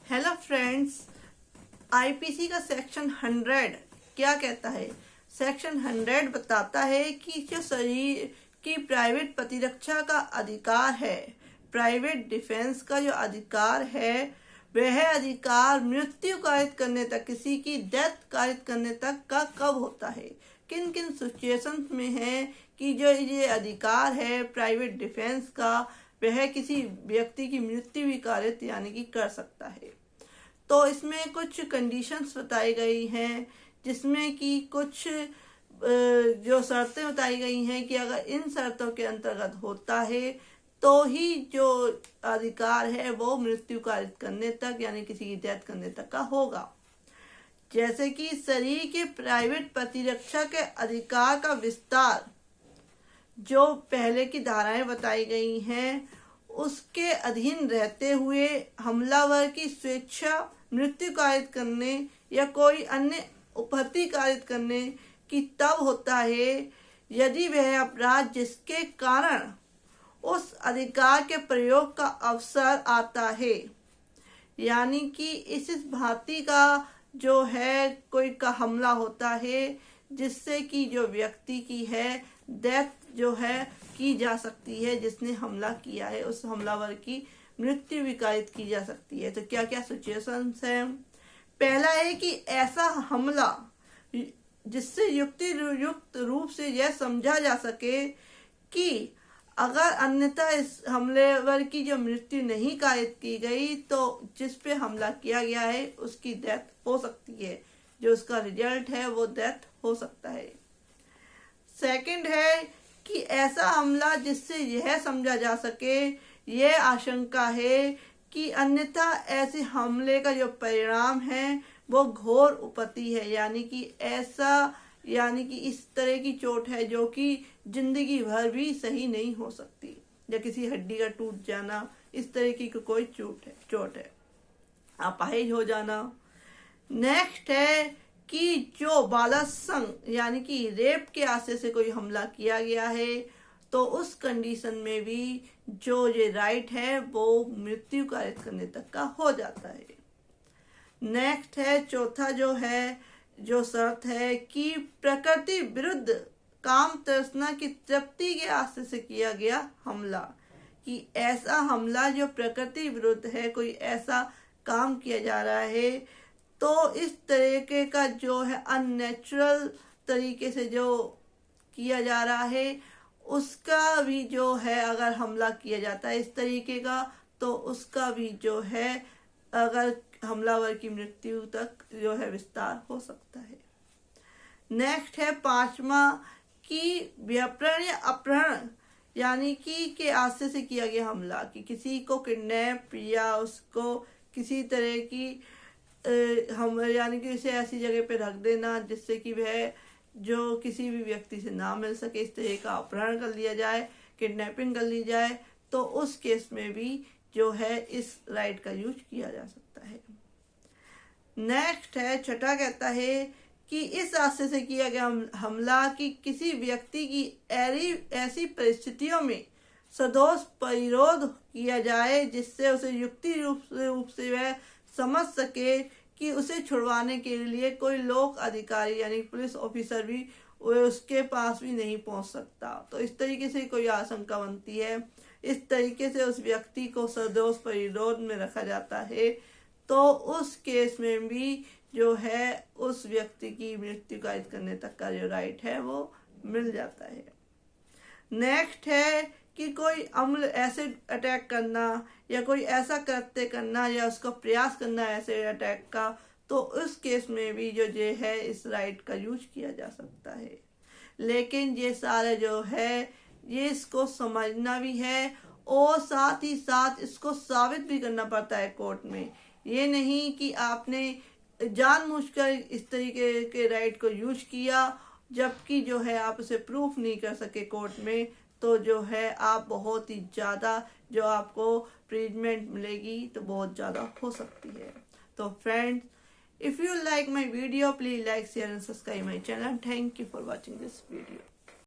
Hello friends, IPC का section 100 क्या कहता है। सेक्शन 100 बताता है कि जो शरीर की प्राइवेट प्रतिरक्षा का अधिकार है, प्राइवेट डिफेंस का जो अधिकार है, वह अधिकार मृत्यु कारित करने तक, किसी की डेथ कारित करने तक का कब होता है, किन किन सिचुएशंस में है कि जो ये अधिकार है प्राइवेट डिफेंस का, वह किसी व्यक्ति की मृत्यु भी कारित यानी कि कर सकता है। तो इसमें कुछ कंडीशंस बताई गई हैं, जिसमें कि कुछ जो शर्तें बताई गई हैं कि अगर इन शर्तों के अंतर्गत होता है तो ही जो अधिकार है वो मृत्यु कारित करने तक यानी किसी की डेथ करने तक का होगा। जैसे कि शरीर के प्राइवेट प्रतिरक्षा के अधिकार का विस्तार, जो पहले की धाराएं बताई गई हैं, उसके अधीन रहते हुए हमलावर की स्वेच्छा मृत्यु कारित करने या कोई अन्य उपहति कारित करने की तब होता है यदि वह अपराध जिसके कारण उस अधिकार के प्रयोग का अवसर आता है, यानी कि इस भांति का जो है कोई का हमला होता है जिससे कि जो व्यक्ति की है डेथ जो है की जा सकती है, जिसने हमला किया है उस हमलावर की मृत्यु भी कारित की जा सकती है। तो क्या क्या सिचुएशंस हैं। पहला है कि ऐसा हमला जिससे युक्त रूप से यह समझा जा सके कि अगर अन्यथा इस हमलेवर की जो मृत्यु नहीं कारित की गई तो जिस पे हमला किया गया है उसकी डेथ हो सकती है, जो उसका रिजल्ट है वो डेथ हो सकता है। सेकंड है कि ऐसा हमला जिससे यह समझा जा सके, यह आशंका है कि अन्यथा ऐसे हमले का जो परिणाम है वो घोर उपति है, यानी कि ऐसा यानी कि इस तरह की चोट है जो कि जिंदगी भर भी सही नहीं हो सकती, या किसी हड्डी का टूट जाना, इस तरह की कोई चोट है, अपाहिज हो जाना। नेक्स्ट है कि जो बालासंग यानी कि रेप के आशय से कोई हमला किया गया है तो उस कंडीशन में भी जो ये राइट है वो मृत्यु कारित करने तक का हो जाता है। नेक्स्ट है चौथा जो शर्त है कि प्रकृति विरुद्ध काम तृष्णा की तृप्ति के आशय से किया गया हमला, कि ऐसा हमला जो प्रकृति विरुद्ध है, कोई ऐसा काम किया जा रहा है तो इस तरीके का जो है अननेचुरल तरीके से जो किया जा रहा है उसका भी जो है अगर हमला किया जाता है इस तरीके का तो उसका भी जो है अगर हमलावर की मृत्यु तक जो है विस्तार हो सकता है। नेक्स्ट है पांचवा कि व्यापरण या अपहरण यानी कि के आशय से किया गया हमला, कि किसी को किडनैप या उसको किसी तरह की हम यानी कि उसे ऐसी जगह पे रख देना जिससे कि वह जो किसी भी व्यक्ति से ना मिल सके, इस तरह का अपहरण कर लिया जाए, किडनैपिंग कर ली जाए, तो उस केस में भी जो है इस राइट का यूज किया जा सकता है। नेक्स्ट है छठा, कहता है कि इस आशय से किया गया हमला कि किसी व्यक्ति की ऐसी परिस्थितियों में सदोष परिरोध किया जाए जिससे उसे युक्ति रूप से वह समझ सके कि उसे छुड़वाने के लिए कोई लोक अधिकारी यानी पुलिस ऑफिसर भी उसके पास भी नहीं पहुंच सकता। तो इस तरीके से कोई आशंका बनती है, इस तरीके से उस व्यक्ति को सदोष परिरोध में रखा जाता है, तो उस केस में भी जो है उस व्यक्ति की मृत्यु कारित करने तक का जो राइट है वो मिल जाता है। नेक्स्ट है कि कोई अम्ल एसिड अटैक करना या कोई ऐसा कृत्य करना या उसका प्रयास करना ऐसे अटैक का, तो उस केस में भी जो है इस राइट का यूज किया जा सकता है। लेकिन ये सारे जो है ये इसको समझना भी है और साथ ही साथ इसको साबित भी करना पड़ता है कोर्ट में। ये नहीं कि आपने जानबूझकर इस तरीके के राइट को यूज किया जबकि जो है आप उसे प्रूफ नहीं कर सके कोर्ट में, तो जो है आप बहुत ही ज़्यादा जो आपको प्रीजमेंट मिलेगी तो बहुत ज़्यादा हो सकती है। तो friends, if you like my video please like share and subscribe my channel. Thank you for watching this video.